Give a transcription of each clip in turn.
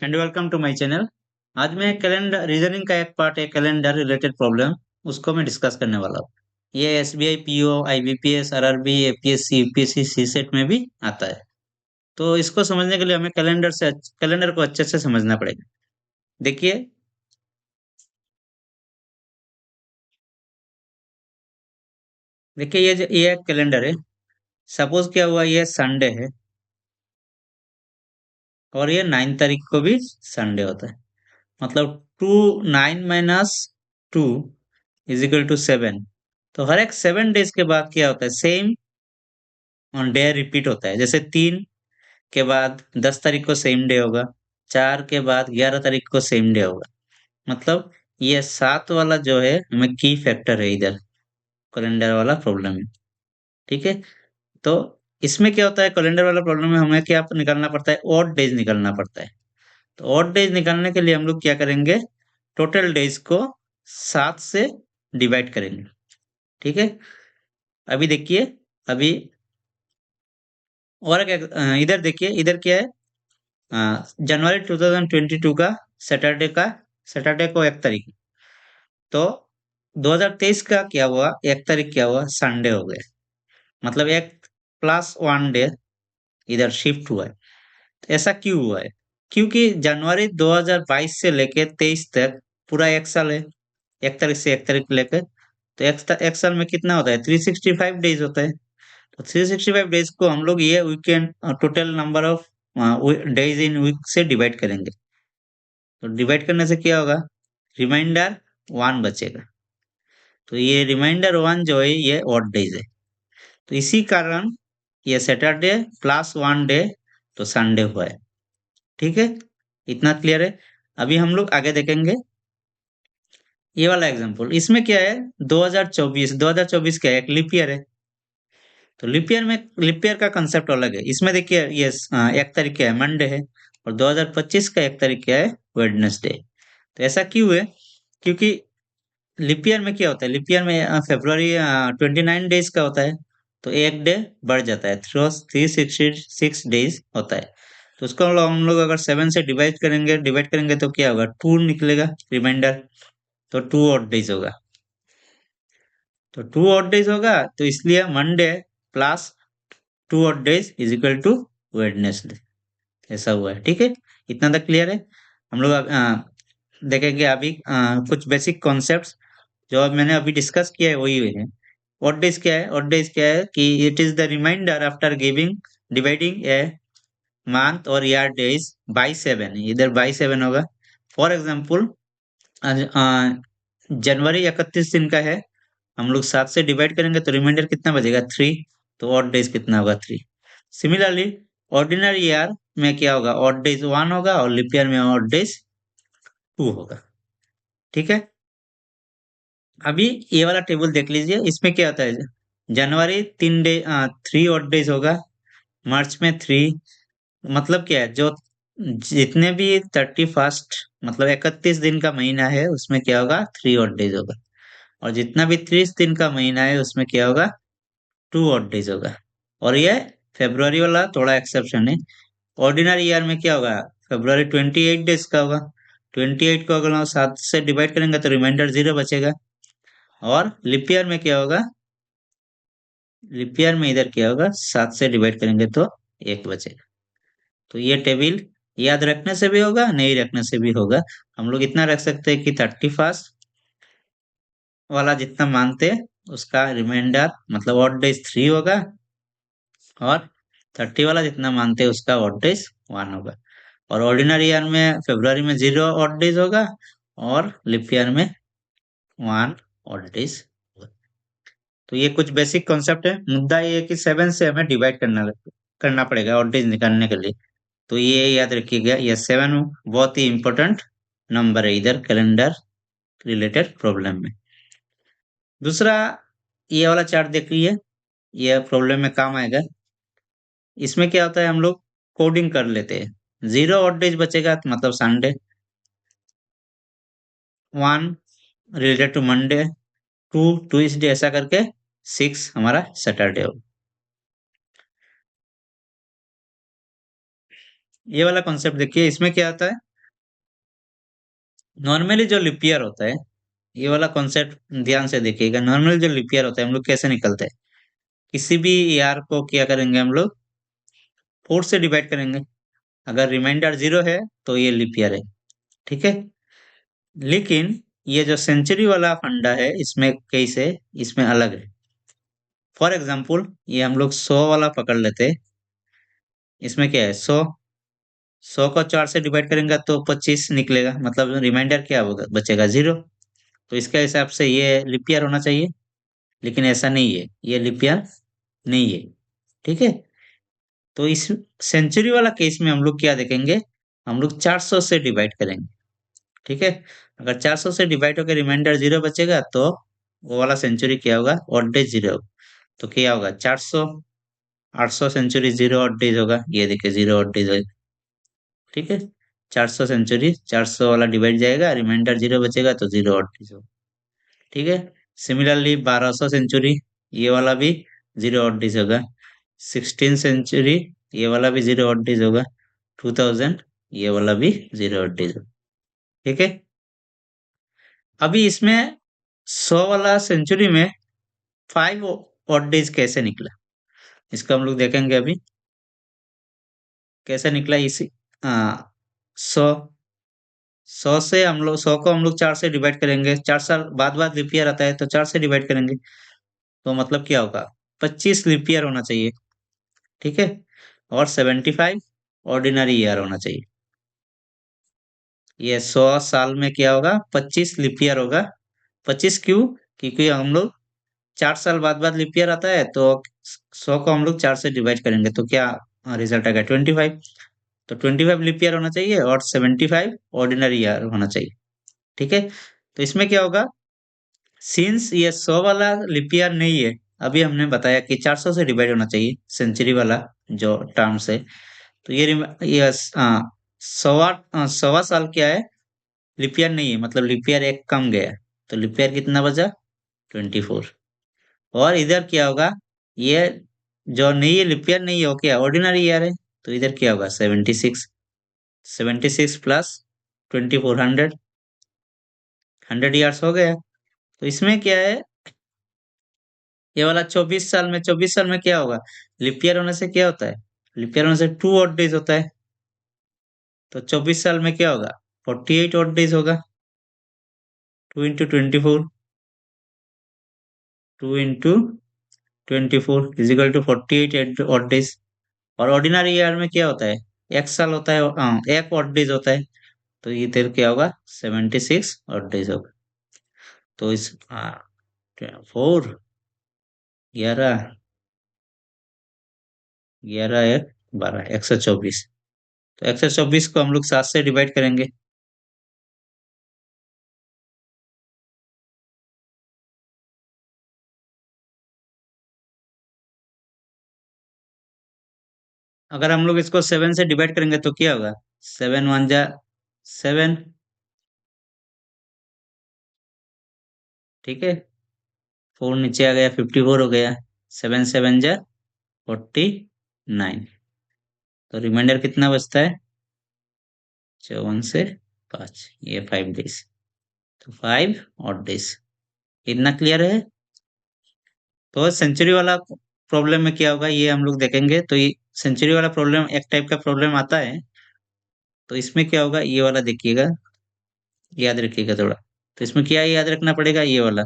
And welcome to my channel. आज मैं calendar reasoning का एक पार्ट है, कैलेंडर रिलेटेड प्रॉब्लम, उसको मैं डिस्कस करने वाला हूँ। ये SBI PO IBPS RRB APSC UPSC CSAT में भी आता है। तो इसको समझने के लिए हमें कैलेंडर को अच्छे से समझना पड़ेगा। देखिए देखिए ये एक कैलेंडर है। सपोज क्या हुआ, ये संडे है और ये 9 तारीख को भी संडे होता है। मतलब 9 - 2 इज इक्वल टू 7। तो हर एक 7 डेज के बाद क्या होता है, सेम ऑन डे रिपीट होता है। जैसे 3 के बाद 10 तारीख को सेम डे होगा, 4 के बाद 11 तारीख को सेम डे होगा। मतलब ये 7 वाला जो है हमें की फैक्टर है इधर कैलेंडर वाला प्रॉब्लम में। ठीक है। तो इसमें क्या होता है, कैलेंडर वाला प्रॉब्लम में हमें क्या निकालना पड़ता है, ऑड डेज निकालना पड़ता है। तो ऑड डेज निकालने के लिए हम लोग क्या करेंगे, टोटल डेज को 7 से डिवाइड करेंगे। ठीक है। अभी देखिए, अभी और इधर देखिए, इधर क्या है, जनवरी 2022 का सैटरडे का सैटरडे को 1 तारीख। तो 2023 का क्या हुआ, 1 तारीख क्या हुआ, संडे हो गया। मतलब एक प्लस 1 डे इधर शिफ्ट हुआ है। तो ऐसा क्यों हुआ है, क्योंकि जनवरी 2022 से लेके 23 तक पूरा एक साल है। 1 तारीख से 1 तारीख लेकर, तो एक साल में कितना होता है, 365 डेज होता है। तो 365 डेज को हम लोग ये weekend total number of days in week से डिवाइड करेंगे। तो डिवाइड करने से क्या होगा, रिमाइंडर 1 बचेगा। तो ये रिमाइंडर 1 जो है ये ऑड डेज है। तो इसी कारण ये सैटरडे प्लस 1 डे तो संडे हुआ है। ठीक है, इतना क्लियर है। अभी हम लोग आगे देखेंगे ये वाला एग्जांपल। इसमें क्या है, 2024 क्या है, एक लीप ईयर है। तो लीप ईयर का कंसेप्ट अलग है। इसमें देखिए ये 1 तारीख क्या है, मंडे है। और 2025 का 1 तारीख क्या है, वेडनेसडे। तो ऐसा क्यों है, क्योंकि लीप ईयर में क्या होता है, लीप ईयर में फेब्रुवरी 29 डेज का होता है। तो एक डे बढ़ जाता है, 366 डेज होता है। तो उसको हम लोग अगर 7 से डिवाइड करेंगे तो क्या होगा, 2 निकलेगा रिमाइंडर। तो 2 ऑड डेज होगा। तो 2 ऑड डेज होगा, तो इसलिए Monday plus 2 odd days is equal to Wednesday. ऐसा हुआ है। ठीक है, इतना तक क्लियर है। हम लोग देखेंगे अभी कुछ बेसिक कॉन्सेप्ट्स जो अब मैंने अभी डिस्कस किया है वही है। ऑड डेज क्या है, ऑड डेज क्या है कि it is the reminder after giving dividing a month और ईयर डेज बाई 7। इधर बाई 7 होगा। फॉर एग्जाम्पल जनवरी 31 दिन का है, हम लोग 7 से डिवाइड करेंगे तो रिमाइंडर कितना बचेगा, 3। तो ऑड डेज कितना होगा, 3। सिमिलरली ऑर्डिनरी ईयर में क्या होगा, ऑड डेज 1 होगा और लिप ईयर में ऑड डेज 2 होगा। ठीक है। अभी ये वाला टेबल देख लीजिए, इसमें क्या होता है, जनवरी 3 ऑड डेज होगा, मार्च में 3। मतलब क्या है, जो जितने भी 31st मतलब 31 दिन का महीना है उसमें क्या होगा, 3 ऑड डेज होगा। और जितना भी 30 दिन का महीना है उसमें क्या होगा, 2 ऑड डेज होगा। और ये फेब्रुवरी वाला थोड़ा एक्सेप्शन है। ऑर्डिनरी ईयर में क्या होगा, फेब्रुवरी 28 डेज का होगा। 28 को अगर हम 7 से डिवाइड करेंगे तो रिमाइंडर 0 बचेगा। और लिप ईयर में क्या होगा, लिप ईयर में इधर क्या होगा, 7 से डिवाइड करेंगे तो 1 बचेगा। तो ये टेबल याद रखने से भी होगा, नहीं रखने से भी होगा। हम लोग इतना रख सकते हैं कि 31st वाला जितना मानते हैं उसका रिमाइंडर मतलब ऑड डेज 3 होगा। और 30 वाला जितना मानते हैं उसका ऑड डेज 1 होगा। और ऑर्डिनरी ईयर में फेब्रुवरी में 0 ऑड डेज होगा और लिप ईयर में 1 ऑड डेज होगा। तो ये कुछ बेसिक कॉन्सेप्ट है। मुद्दा ये है कि 7 से हमें डिवाइड करना पड़ेगा ऑड डेज निकालने के लिए। तो ये याद रखिएगा, ये 7 बहुत ही इंपॉर्टेंट नंबर है इधर कैलेंडर रिलेटेड प्रॉब्लम में। दूसरा, ये वाला चार्ट देख लीजिए, ये प्रॉब्लम में काम आएगा। इसमें क्या होता है, हम लोग कोडिंग कर लेते हैं। 0 ऑड डेज बचेगा तो मतलब Sunday, 1 related to Monday, 2 Tuesday, ऐसा करके 6 हमारा सैटरडे हो। ये वाला कॉन्सेप्ट देखिए, इसमें क्या आता है, नॉर्मली जो लिप ईयर होता है, ये वाला कॉन्सेप्ट ध्यान से देखिएगा। नॉर्मली जो लिप ईयर होता है हम लोग कैसे निकलते हैं? किसी भी ईयर को क्या करेंगे हम लोग? 4 से डिवाइड करेंगे। अगर रिमाइंडर 0 है तो ये लिप ईयर है। ठीक है। लेकिन ये जो सेंचुरी वाला फंडा है, इसमें कैसे, इसमें अलग है। फॉर एग्जाम्पल, ये हम लोग 100 वाला पकड़ लेते हैं। इसमें क्या है? 100 को 4 से डिवाइड करेंगे तो 25 निकलेगा, मतलब रिमाइंडर क्या होगा, बचेगा 0। तो इसके हिसाब से ये लिप ईयर होना चाहिए। लेकिन ऐसा नहीं है, ये लिप ईयर नहीं है। ठीक है। तो इस सेंचुरी वाला केस में हम लोग क्या देखेंगे? हम लोग 400 से डिवाइड करेंगे। ठीक है। अगर 400 से डिवाइड होकर रिमाइंडर 0 बचेगा तो वो वाला सेंचुरी क्या होगा? ऑड डेज 0 होगा। तो क्या होगा? 400, 800 सेंचुरी 0 ऑड डेज होगा। ये देखिए 0 ऑड डेज होगा। ठीक है। 400 सेंचुरी, 400 वाला डिवाइड जाएगा, रिमाइंडर 0 बचेगा तो 0 ऑड डेज होगा। ठीक है। सिमिलरली 1200 सेंचुरी, ये वाला भी 0 ऑड डेज होगा। 16 सेंचुरी, ये वाला भी 0 ऑड डेज होगा। 2000, ये वाला भी 0 ऑड डेज होगा। ठीक है। अभी इसमें 100 वाला सेंचुरी में 5 ऑड डेज कैसे निकला, इसका हम लोग देखेंगे अभी। कैसे निकला इसी, आ, 100, 100 से हम लोग, 100 को हम लोग 4 से डिवाइड करेंगे। 4 साल बाद बाद लीप ईयर आता है तो 4 से डिवाइड करेंगे। तो मतलब क्या होगा? 25 लीप ईयर होना चाहिए। ठीक है। और 75 ऑर्डिनरी ईयर होना चाहिए। ये 100 साल में क्या होगा? 25 लीप ईयर होगा। 25 क्यों? क्योंकि हम लोग 4 साल बाद बाद लीप ईयर आता है, तो 100 को हम लोग 4 से डिवाइड करेंगे तो क्या रिजल्ट आएगा? 25। तो 25 लीप ईयर होना चाहिए और 75 ऑर्डिनरी ईयर होना चाहिए। ठीक है। तो इसमें क्या होगा? सिंस ये 100 वाला लीप ईयर नहीं है, अभी हमने बताया कि 400 से डिवाइड होना चाहिए सेंचुरी वाला जो टर्म्स है। तो ये सवा साल क्या है? लीप ईयर नहीं है, मतलब लीप ईयर एक कम गया। तो लीप ईयर कितना बचा? 24। और इधर क्या होगा? ये जो नहीं है, लीप ईयर नहीं है, वो क्या ऑर्डिनरी ईयर है। तो इधर क्या होगा? 76। 76 प्लस 24, 100। 100 ईयर्स हो गया। तो इसमें क्या है? ये वाला 24 साल में, 24 साल में क्या होगा? लीप ईयर होने से क्या होता है? लीप ईयर होने से 2 ऑड डेज होता है। तो 24 साल में क्या होगा? 48 ऑड डेज होगा। 2 into 24, 2 into 24 is equal to 48 odd days. और ऑर्डिनरी ईयर में क्या होता है? एक साल होता है, एक ऑड डेज होता है। तो ये इधर क्या होगा? 76 ऑड डेज होगा। तो इस 4, 11, 11 एक 12, 124। तो 124 को हम लोग 7 से डिवाइड करेंगे। अगर हम लोग इसको 7 से डिवाइड करेंगे तो क्या होगा? 7 1 जा 7। ठीक है। 4 नीचे आ गया, 54 हो गया। 7 7 जा 49। तो रिमाइंडर कितना बचता है? 54 से 5, ये 5 डेज। तो 5 ऑड डेज। इतना क्लियर है? तो सेंचुरी वाला प्रॉब्लम में क्या होगा ये हम लोग देखेंगे। तो ये सेंचुरी वाला प्रॉब्लम एक टाइप का प्रॉब्लम आता है। तो इसमें क्या होगा? ये वाला देखिएगा, याद रखिएगा थोड़ा। तो इसमें क्या याद रखना पड़ेगा? ये वाला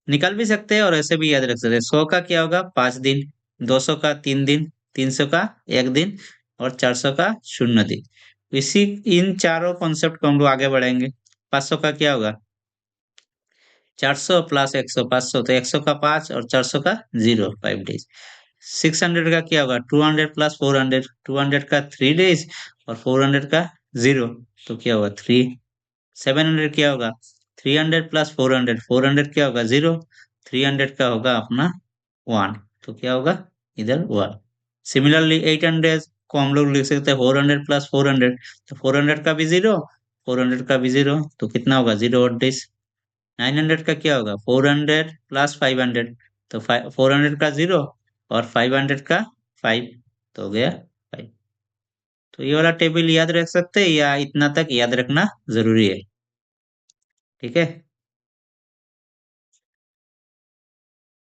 निकाल भी सकते हैं और ऐसे भी याद रख सकते हैं। 100 का क्या होगा? 5 दिन। 200 का 3 दिन। 300 का 1 दिन। और 400 का 0 दिन। इसी इन चारों कॉन्सेप्ट को हम लोग आगे बढ़ाएंगे। 500 का क्या होगा? 400 प्लस 100, 500। तो 100 का 5 और 400 का 0, 5 डेज। 600 का क्या होगा? 200 प्लस 400। 200 का 3 डेज और 400 का 0। तो क्या होगा? 3। 700 क्या होगा? 300 प्लस 400। 400 क्या होगा? 0। 300 का होगा अपना 1। तो क्या होगा? इधर 1। सिमिलरली 800 को हम लोग लिख सकते हैं 400 प्लस 400। तो 400 का भी 0, 400 का भी 0। तो कितना होगा? 0 और डेज। 900 का क्या होगा? 400 प्लस 500। तो 400 का 0 और 500 का 5। तो हो गया 5। तो ये वाला टेबल याद रख सकते हैं या इतना तक याद रखना जरूरी है? ठीक है।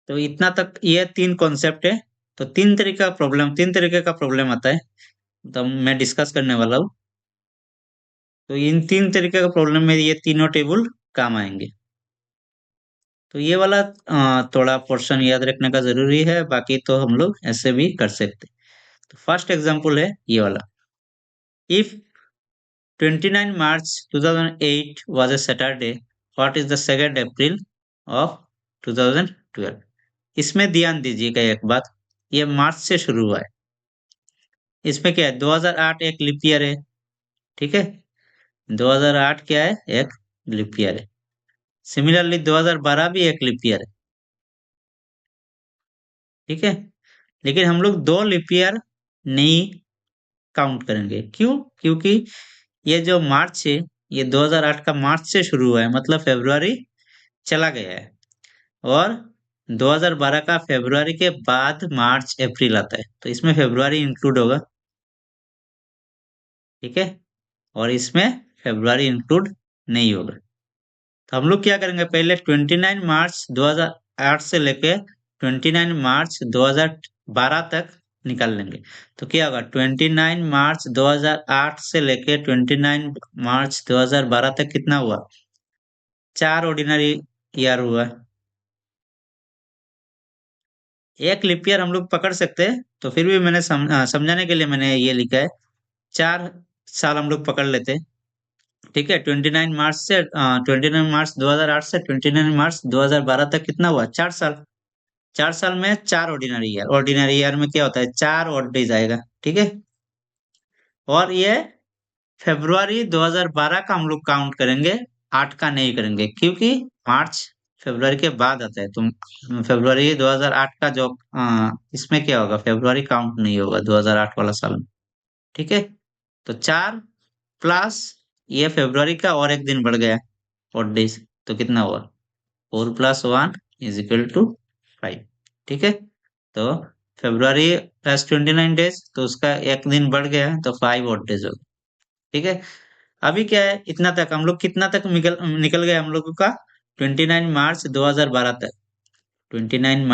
तो इतना तक ये तीन कॉन्सेप्ट है। तो तीन तरीके का प्रॉब्लम आता है, तो मैं डिस्कस करने वाला हूँ। तो इन तीन तरीके का प्रॉब्लम में ये तीनों टेबल काम आएंगे। तो ये वाला थोड़ा पोर्शन याद रखने का जरूरी है, बाकी तो हम लोग ऐसे भी कर सकते। तो फर्स्ट एग्जांपल है ये वाला। If 29 March 2008 was a Saturday, what is the 2nd April of 2012? इसमें ध्यान दीजिएगा एक बात, ये मार्च से शुरू हुआ है। इसमें क्या है, 2008 एक लीप ईयर है। ठीक है, 2008 क्या है, एक लीप ईयर है। सिमिलरली 2012 भी एक लीप ईयर है। ठीक है, लेकिन हम लोग दो लीप ईयर नहीं काउंट करेंगे। क्यों? क्योंकि ये जो मार्च है, ये 2008 का मार्च से शुरू हुआ है, मतलब फरवरी चला गया है। और 2012 का फरवरी के बाद मार्च अप्रैल आता है, तो इसमें फरवरी इंक्लूड होगा। ठीक है, और इसमें फरवरी इंक्लूड नहीं होगा। तो हम लोग क्या करेंगे, पहले 29 मार्च 2008 से लेके 29 मार्च 2012 तक निकाल लेंगे। तो क्या होगा, 29 मार्च 2008 से लेके 29 मार्च 2012 तक कितना हुआ, 4 ऑर्डिनरी ईयर हुआ। एक लिप ईयर हम लोग पकड़ सकते हैं, तो फिर भी मैंने समझाने के लिए मैंने ये लिखा है, 4 साल हम लोग पकड़ लेते हैं। ठीक है, 29 मार्च 2008 से 29 मार्च 2012 तक कितना हुआ, 4 साल। 4 साल में 4 ऑर्डिनरी ईयर में क्या होता है, 4 डेज आएगा। ठीक है, और ये फरवरी 2012 का हम लोग काउंट करेंगे, 8 का नहीं करेंगे, क्योंकि मार्च फरवरी के बाद आता है। तो फरवरी 2008 का जो इसमें क्या होगा, फरवरी काउंट नहीं होगा 2008 वाला साल में। ठीक है, तो 4 प्लस ये फरवरी का और एक दिन बढ़ गया और डेज, तो कितना हुआ, 4+1 = 5। ठीक है, तो फरवरी प्लस 29 डेज, तो उसका एक दिन बढ़ गया, तो 5 और डेज हो गए। ठीक है, अभी क्या है, इतना तक हम लोग, कितना तक निकल निकल गया हम लोगों का, 29 मार्च 2012 तक। 29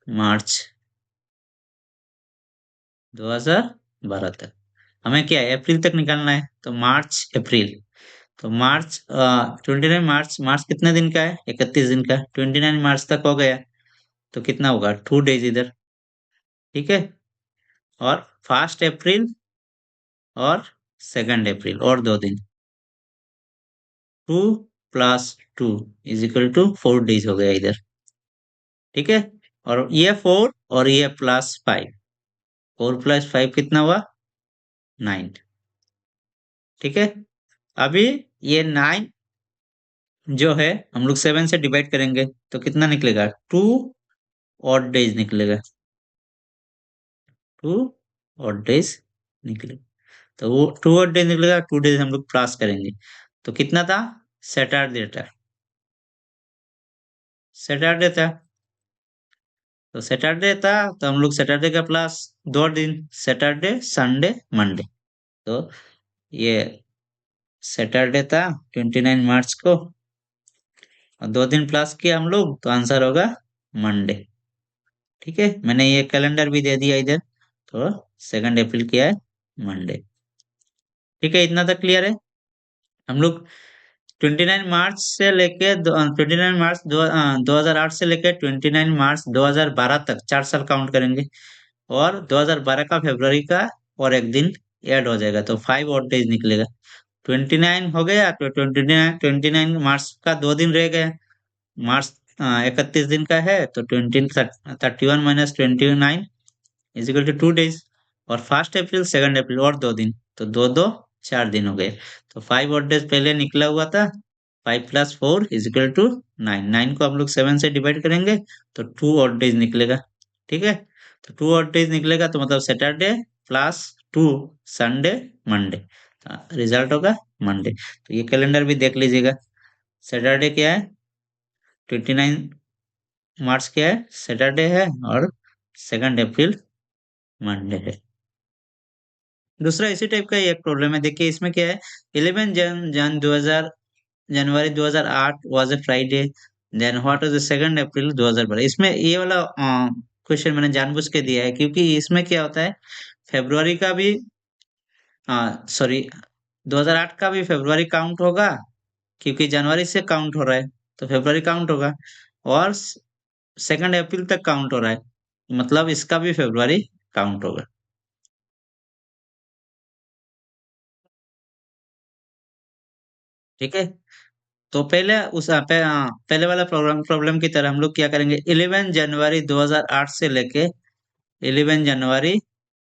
मार्च 2012 तक। हमें क्या है, अप्रैल तक निकालना है, तो मार्च अप्रैल। तो मार्च 29 मार्च, मार्च कितने दिन का है, 31 दिन का। 29 मार्च तक हो गया, तो कितना होगा, 2 डेज इधर। ठीक है, और 1 अप्रैल और 2 अप्रैल और 2 दिन, 2+2 = 4 डेज हो गया इधर। ठीक है, और ये 4 और ये +5, 4+5 कितना हुआ, 9। ठीक है, अभी ये 9 जो है हम लोग 7 से डिवाइड करेंगे, तो कितना निकलेगा, 2 डेज निकलेगा। 2 डेज निकलेगा, तो वो 2 डेज निकलेगा, 2 डेज हम लोग प्लस करेंगे, तो कितना था, सैटरडे था। सैटरडे था, तो सैटरडे था, तो हम लोग सैटरडे का प्लस 2 दिन, सैटरडे संडे मंडे। तो ये सैटरडे था 29 मार्च को, और 2 दिन प्लस किया हम लोग, तो आंसर होगा मंडे। ठीक है, मैंने ये कैलेंडर भी दे दिया इधर, तो 2 अप्रैल क्या है, मंडे। ठीक है, इतना तक क्लियर है। हम लोग 29 मार्च से लेके 29 मार्च 2008 से लेके 29 मार्च 2012 तक 4 साल काउंट करेंगे, और 2012 का फरवरी का और एक दिन ऐड हो जाएगा, तो 5 और डेज निकलेगा। 29 हो गया, तो 29 मार्च का 2 दिन रह गया। मार्च 31 दिन का है, तो 31 - 29 = 2 डेज, और 1 अप्रैल 2 अप्रैल और 2 दिन, तो 2 2 4 दिन हो गए। तो 5 और डेज पहले निकला हुआ था, 5+4 = 9। 9 को हम लोग 7 से डिवाइड करेंगे, तो 2 और डेज निकलेगा। ठीक है, तो 2 और डेज निकलेगा, तो मतलब सैटरडे +2 संडे मंडे, रिजल्ट होगा मंडे। तो ये कैलेंडर भी देख लीजिएगा, सैटरडे क्या है, 29 मार्च क्या है, सैटरडे है, और 2 अप्रैल मंडे है। दूसरा इसी टाइप का ही एक प्रॉब्लम है। देखिए इसमें क्या है, 11 January 2008 was a Friday, then what was the 2 April 2012। इसमें ये वाला क्वेश्चन मैंने जानबूझ के दिया है, क्योंकि इसमें क्या होता है, फेब्रुवरी का भी, सॉरी, 2008 का भी फेब्रुवरी काउंट होगा, क्योंकि जनवरी से काउंट हो रहा है, तो फेब्रुवरी काउंट होगा। और 2 अप्रैल तक काउंट हो रहा है, मतलब इसका भी फेब्रुवरी काउंट होगा। ठीक है। तो पहले पहले वाला प्रॉब्लम प्रॉब्लम की तरह हम लोग क्या करेंगे, 11 जनवरी 2008 से लेके 11 जनवरी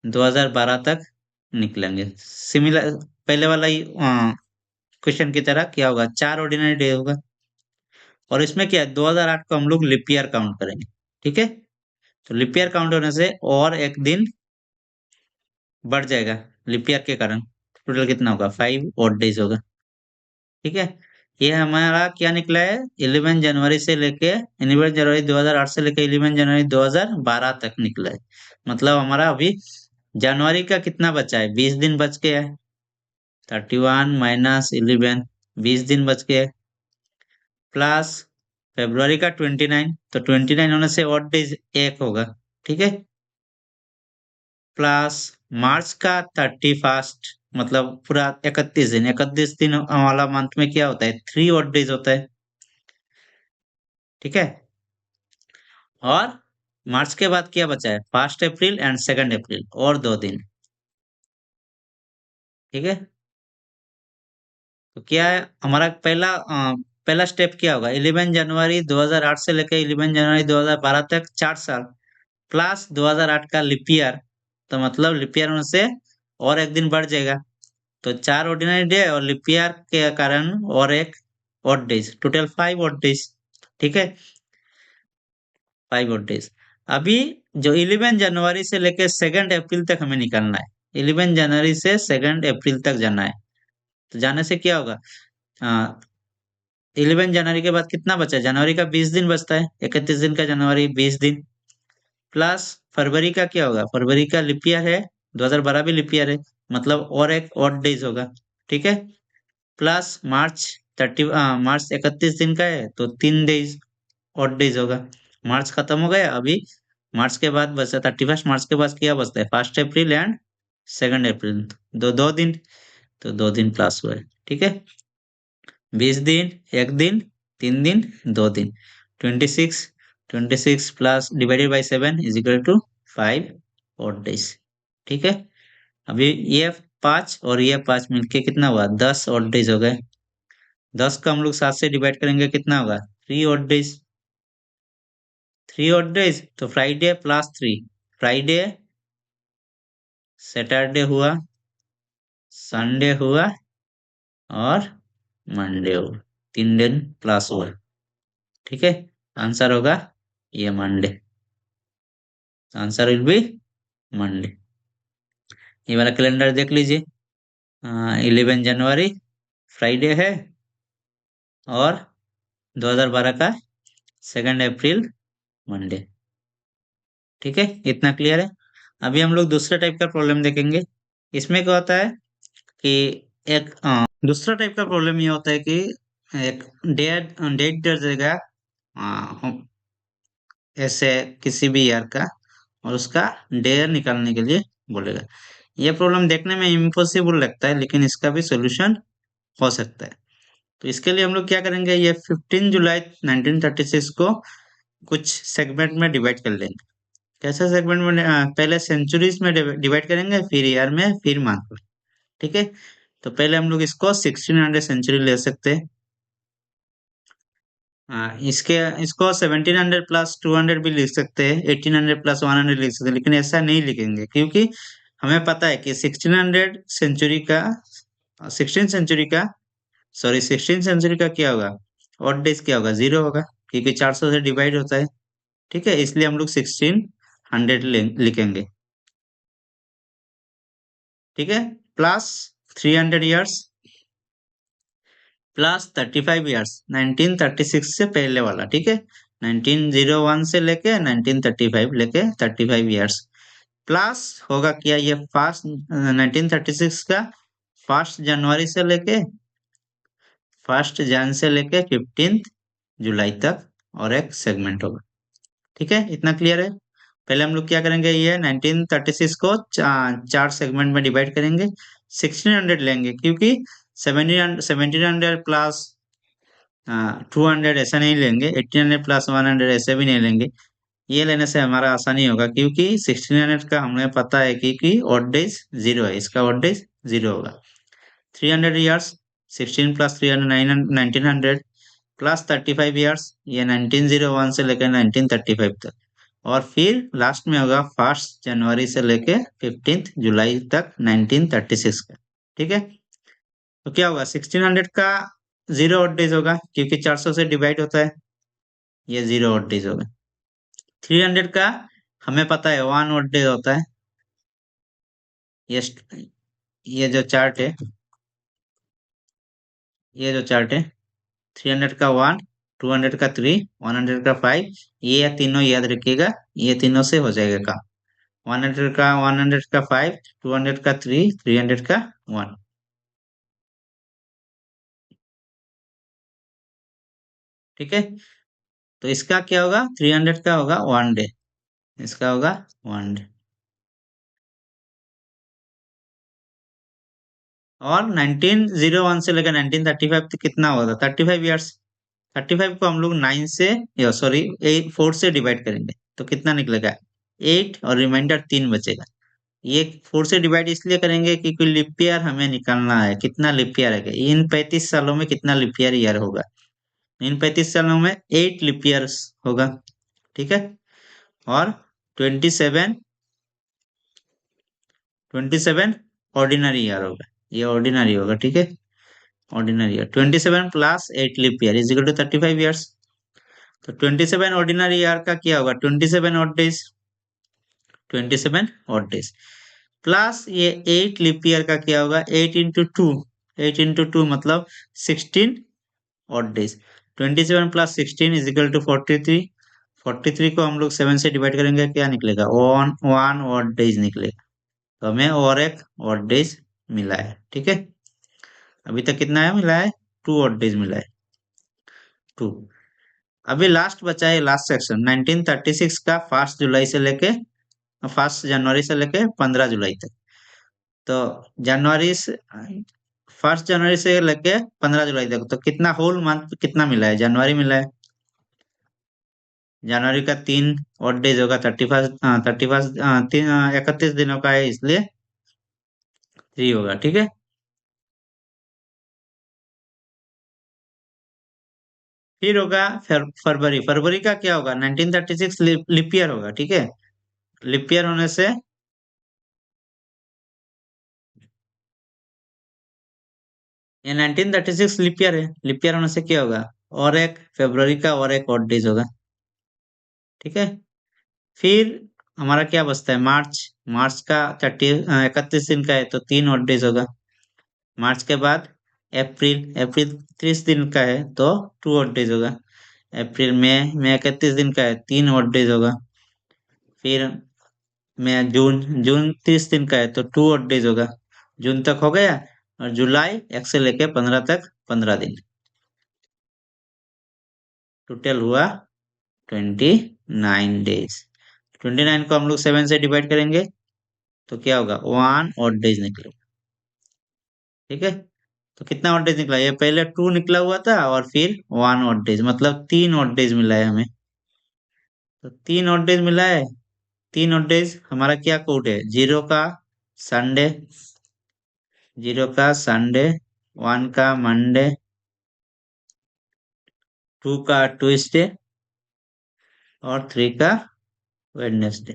2012 तक निकलेंगे। सिमिलर पहले वाला ही क्वेश्चन की तरह क्या होगा, 4 ऑर्डिनरी डे होगा। और इसमें क्या है, 2008 को हम लोग लिप ईयर काउंट करेंगे। ठीक है। तो लिप ईयर काउंट होने से और एक दिन बढ़ जाएगा लिप ईयर के कारण, टोटल कितना होगा, 5 ऑड डेज होगा। ठीक है। ये हमारा क्या निकला है, 11 जनवरी से लेके 11 जनवरी 2008 से लेके 11 जनवरी 2012 तक निकला है। मतलब हमारा अभी जनवरी का कितना बचा है, 20 दिन बच गया है। 31 माइनस 11, 20 दिन बच गए, प्लस फेब्रुवरी का 29, तो 29 होने से ऑड डेज एक होगा। ठीक है। प्लस मार्च का 31, मतलब पूरा 31 दिन, 31 दिन वाला मंथ में क्या होता है, 3 ऑड डेज होता है। ठीक है। और मार्च के बाद क्या बचा है, 1 अप्रैल एंड 2 अप्रैल, और 2 दिन। ठीक है। तो क्या है हमारा पहला स्टेप क्या होगा, 11 जनवरी 2008 से लेकर 11 जनवरी 2012 तक 4 साल, प्लस 2008 का लिप ईयर। तो मतलब लिप ईयर में से और एक दिन बढ़ जाएगा, तो 4 ऑर्डिनरी डे और लिप ईयर के कारण और एक odd days, total 5 odd days. ठीक है। 5 ऑड डेज। अभी जो 11 जनवरी से लेकर 2 अप्रैल तक हमें निकालना है, 11 जनवरी से 2 अप्रैल तक जाना है। तो जाने से क्या होगा, 11 जनवरी के बाद कितना बचा है, जनवरी का 20 दिन बचता है, 31 दिन का जनवरी 20 दिन, प्लस फरवरी का क्या होगा, फरवरी का लिप ईयर है, 2012 भी लिप ईयर है, मतलब और एक ऑड डेज होगा। ठीक है। प्लस मार्च 31 दिन का है, तो 3 डेज ऑड डेज होगा। मार्च खत्म हो गया अभी, मार्च के बाद बचा 31 मार्च के बाद क्या बचता है, 1 अप्रैल एंड 2 अप्रैल, दो दो दिन, तो 2 दिन प्लस हुआ है। ठीक है। 20 दिन, एक दिन, 3 दिन, 2 दिन, 26, 26 plus divided by 7 is equal to 5 odd days. ठीक है। अभी ये 5 और ये 5 मिलके कितना हुआ, 10 ऑड डेज हो गए। 10 का हम लोग 7 से डिवाइड करेंगे, कितना होगा, 3 ऑड डेज। 3 ऑड डेज, तो फ्राइडे प्लस 3, फ्राइडे, सैटरडे हुआ, संडे हुआ, और मंडे हुआ, 3 दिन प्लस हुआ। ठीक है। आंसर होगा ये Monday, answer will be Monday. ये वाला कैलेंडर देख लीजिए, 11 जनवरी फ्राइडे है, और 2012 का 2 अप्रैल मंडे। ठीक है, इतना क्लियर है। अभी हम लोग दूसरा टाइप का प्रॉब्लम देखेंगे। इसमें क्या होता है कि एक दूसरा टाइप का प्रॉब्लम ये होता है कि एक डेट डेट दे देगा, ऐसे किसी भी ईयर का, और उसका डेयर निकालने के लिए बोलेगा। यह प्रॉब्लम देखने में इम्पॉसिबल लगता है, लेकिन इसका भी सोल्यूशन हो सकता है। तो इसके लिए हम लोग क्या करेंगे, ये 15 जुलाई 1936 को कुछ सेगमेंट में डिवाइड कर लेंगे। कैसे सेगमेंट में, पहले सेंचुरीज में डिवाइड करेंगे, फिर ईयर में, फिर मंथ में। ठीक है। तो पहले हम लोग इसको 1600 सेंचुरी ले सकते हैं। इसके इसको 1700 प्लस 200 भी लिख सकते हैं, 1800 प्लस 100 लिख सकते हैं, लेकिन ऐसा नहीं लिखेंगे, क्योंकि हमें पता है कि 16 सेंचुरी का, सॉरी 16 सेंचुरी का क्या होगा, ऑड डेज क्या होगा, 0 होगा, क्योंकि 400 से डिवाइड होता है। ठीक है, इसलिए हम लोग 1600 लिखेंगे। ठीक है। प्लस 300 ईयर्स, प्लस 35 ईयर्स 1936 से पहले वाला। ठीक है। 1901 से लेके 1935 लेके 35 ईयर्स, प्लस होगा क्या, ये फर्स्ट 1936 का 1 जनवरी से लेके 1 जन से लेके 15 जुलाई तक और एक सेगमेंट होगा। ठीक है, इतना क्लियर है। पहले हम लोग क्या करेंगे, ये 1936 को चार सेगमेंट में डिवाइड करेंगे। 1600 लेंगे क्योंकि 1700 प्लस 200 ऐसा नहीं लेंगे, 1800 प्लस 100 ऐसे भी नहीं लेंगे। ये लेने से हमारा आसानी होगा क्योंकि 1600 का हमें पता है कि ऑड डेज 0 है, इसका ऑड डेज 0 होगा। 300 ईयर्स, 16 प्लस 300 1900 प्लस 35 ईयर्स, ये 1901 से लेकर 1935 तक। और फिर लास्ट में होगा 1 जनवरी से लेके 15 जुलाई तक 1936 का। ठीक है, तो क्या होगा, 1600 का 0 ऑड डेज होगा क्योंकि 400 से डिवाइड होता है, ये 0 ऑड डेज होगा। 300 का हमें पता है 1 ऑड डेज होता है। ये ये जो चार्ट है, ये जो चार्ट है, 300 का 1, 200 का 3, 100 का 5, ये तीनों याद रखिएगा, ये तीनों से हो जाएगा काम। 100 का 100 का 5, 200 का 3, 300 का 1। ठीक है, तो इसका क्या होगा, 300 का होगा 1 डे, इसका होगा 1 डे। और 1901 से लेकर 1935 तक कितना होगा, 35 ईयर्स। 35 को हम लोग 9 से, सॉरी 4 से डिवाइड करेंगे तो कितना निकलेगा, 8, और रिमाइंडर 3 बचेगा। ये 4 से डिवाइड इसलिए करेंगे क्योंकि लिप ईयर हमें निकालना है, कितना लिप ईयर है, इन 35 सालों में कितना लिप ईयर होगा। इन 35 सालों में 8 लिप ईयर्स होगा। ठीक है, और 27 27 ऑर्डिनरी ईयर होगा, ये ऑर्डिनरी होगा। ठीक है, ordinary year 27 plus 8 leap year is equal to 35 years. तो 27 ऑर्डिनरी ईयर का क्या होगा, 27 odd days, 27 odd days plus ये 8 लिप ईयर का क्या होगा, 8 इंटू 2, 8 इंटू 2 मतलब 16 odd days. 27 plus 16 is equal to 43। 43 को हम लोग 7 से डिवाइड करेंगे, क्या निकलेगा, 1 ऑड डेज निकलेगा। तो हमें और एक ऑड डेज मिला है। ठीक है, अभी तक कितना है मिला है, 2 ऑड डेज मिला है, 2। अभी लास्ट बचा है, लास्ट सेक्शन 1936 का 1 जनवरी से लेके 15 जुलाई तक। तो जनवरी से 1 जनवरी से लेके 15 जुलाई तक, तो कितना होल मंथ कितना मिला है, जनवरी मिला है। जनवरी का 3 ऑड डेज होगा, 31 31 दिनों का है इसलिए 3 होगा। ठीक है, फिर होगा फरवरी। फरवरी का क्या होगा, 1936 लिप ईयर होगा। ठीक है, लिप ईयर होने से ये 1936 लिप ईयर है, लिप ईयर होने से क्या होगा, और एक फरवरी का और एक ऑड डेज होगा। ठीक है, फिर हमारा क्या बचता है, मार्च। मार्च का 31 दिन का है तो 3 ऑड डेज होगा। मार्च के बाद अप्रैल। अप्रैल 30 दिन का है तो 2 ऑड डेज होगा। अप्रैल में 31 दिन का है, 3 ऑड डेज होगा। फिर में जून। जून 30 दिन का है तो 2 ऑड डेज होगा। जून तक हो गया। और जुलाई 1 से लेके 15 तक 15 दिन, टोटल हुआ 29 डेज। 29 को हम लोग 7 से डिवाइड करेंगे तो क्या होगा, 1 ऑड डेज निकलेगा। ठीक है, तो कितना ऑड डेज निकला, ये पहले 2 निकला हुआ था और फिर 1 ऑड डेज, मतलब 3 ऑड डेज मिला है हमें। तो 3 ऑड डेज मिला है। 3 ऑड डेज हमारा क्या कोड है, 0 का संडे, 0 का संडे, 1 का मंडे, 2 का ट्यूसडे और 3 का वेडनेसडे।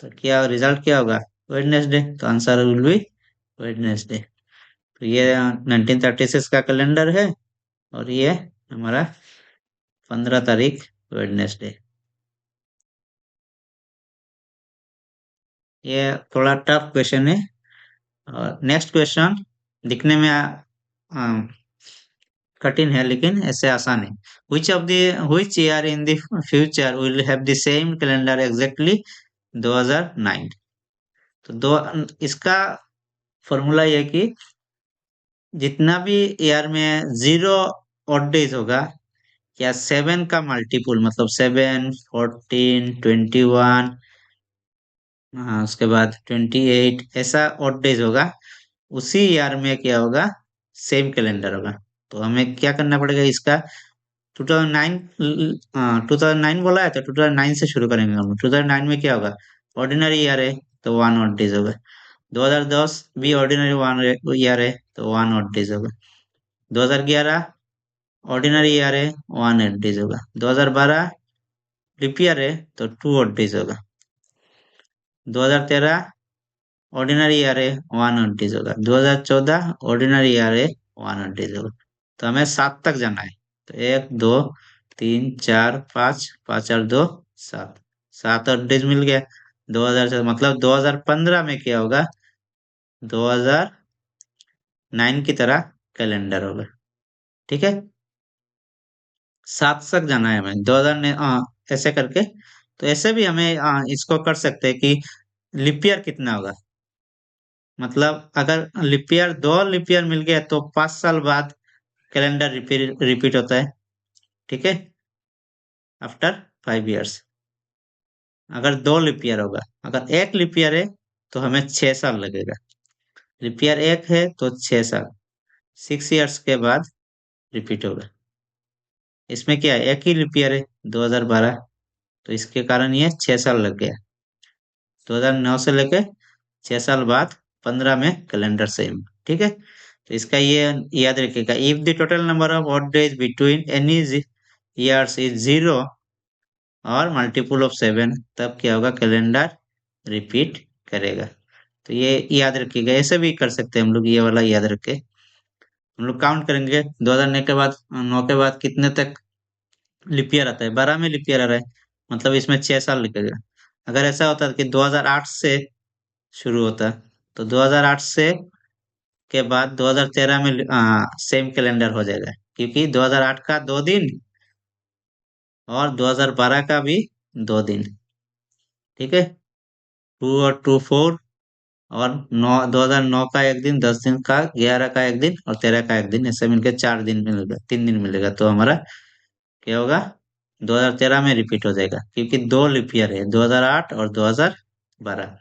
तो क्या रिजल्ट क्या होगा, वेडनेसडे। तो आंसर विल बी वेडनेसडे। तो ये 1936 का कैलेंडर है और ये हमारा 15 तारीख वेडनेसडे। ये थोड़ा टफ क्वेश्चन है। और नेक्स्ट क्वेश्चन दिखने में कठिन है लेकिन ऐसे आसान है। which year in the future will have the same calendar exactly 2009। तो दो इसका फॉर्मूला ये है कि जितना भी ईयर में 0 ऑड डेज होगा या 7 का मल्टीपुल मतलब 7, 14, 21, हाँ उसके बाद 28 ऐसा ऑड डेज होगा, उसी ईयर में क्या होगा, सेम कैलेंडर होगा। तो हमें क्या करना पड़ेगा इसका, 2009, 2009 बोला है तो 2009 से शुरू करेंगे हम। 2009 में क्या होगा, ऑर्डिनरी ईयर है तो 1 ऑड डेज होगा। 2010 भी ऑर्डिनरी वन ईयर है तो 1 ऑड डेज होगा। 2011 ऑर्डिनरी ईयर है, 1 ऑड डेज होगा। 2012 लिप ईयर है तो 2 ऑड डेज होगा। 2013 ऑर्डिनरी ईयर है, 1 ऑड डेज होगा। 2014 ऑर्डिनरी ईयर है, 1 ऑड डेज होगा। तो हमें 7 तक जाना है। तो 1, 2, 3, 4, 5, 5 और 2, 7, 7 ऑड डेज मिल गया। 2000 से मतलब 2015 में क्या होगा, 2009 की तरह कैलेंडर होगा। ठीक है, 7 तक जाना है हमें 2000 ने ऐसे करके। तो ऐसे भी हमें इसको कर सकते हैं कि लिप ईयर कितना होगा। मतलब अगर लिप ईयर 2 लिप ईयर मिल गया तो 5 साल बाद कैलेंडर रिपीट रिपीट होता है। ठीक है, आफ्टर 5 इयर्स। अगर 2 लिप ईयर होगा, अगर एक लिप ईयर है तो हमें 6 साल लगेगा। लिप ईयर एक है तो 6 साल, 6 इयर्स के बाद रिपीट होगा। इसमें क्या है, एक ही लिप ईयर है 2012, तो इसके कारण ये 6 साल लग गया। 2009 से लेके 6 साल बाद 15 में कैलेंडर सेम। ठीक है, तो इसका ये याद रखिएगा, if the total number of odd days between any years is 0 और मल्टीपुल ऑफ 7, तब क्या होगा, कैलेंडर रिपीट करेगा। तो ये याद रखिएगा, ऐसे भी कर सकते हैं हम लोग, ये वाला याद रखे। हम लोग काउंट करेंगे 2009 के बाद, 9 के बाद कितने तक लिप ईयर आता है, 12 में लिप ईयर आ रहा है, मतलब इसमें 6 साल लिखेगा। अगर ऐसा होता कि 2008 से शुरू होता, तो 2008 से के बाद 2013 में सेम कैलेंडर हो जाएगा, क्योंकि 2008 का 2 दिन और 2012 का भी 2 दिन। ठीक है, 2 और 2 4, और 2009 का 1 दिन, 10 दिन का, 11 का 1 दिन और 13 का 1 दिन, ऐसे मिलकर 4 दिन मिलेगा, 3 दिन मिलेगा। तो हमारा क्या होगा, 2013 में रिपीट हो जाएगा, क्योंकि 2 लिप ईयर है, 2008 और 2012।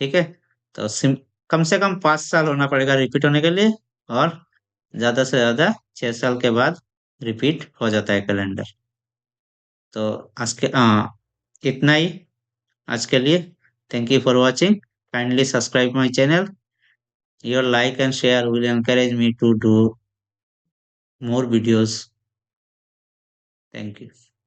ठीक है, तो कम से कम 5 साल होना पड़ेगा रिपीट होने के लिए, और ज्यादा से ज्यादा 6 साल के बाद रिपीट हो जाता है कैलेंडर। तो आज के इतना ही आज के लिए। Thank you for watching, kindly subscribe my channel. Your like and share will encourage me to do more videos. Thank you.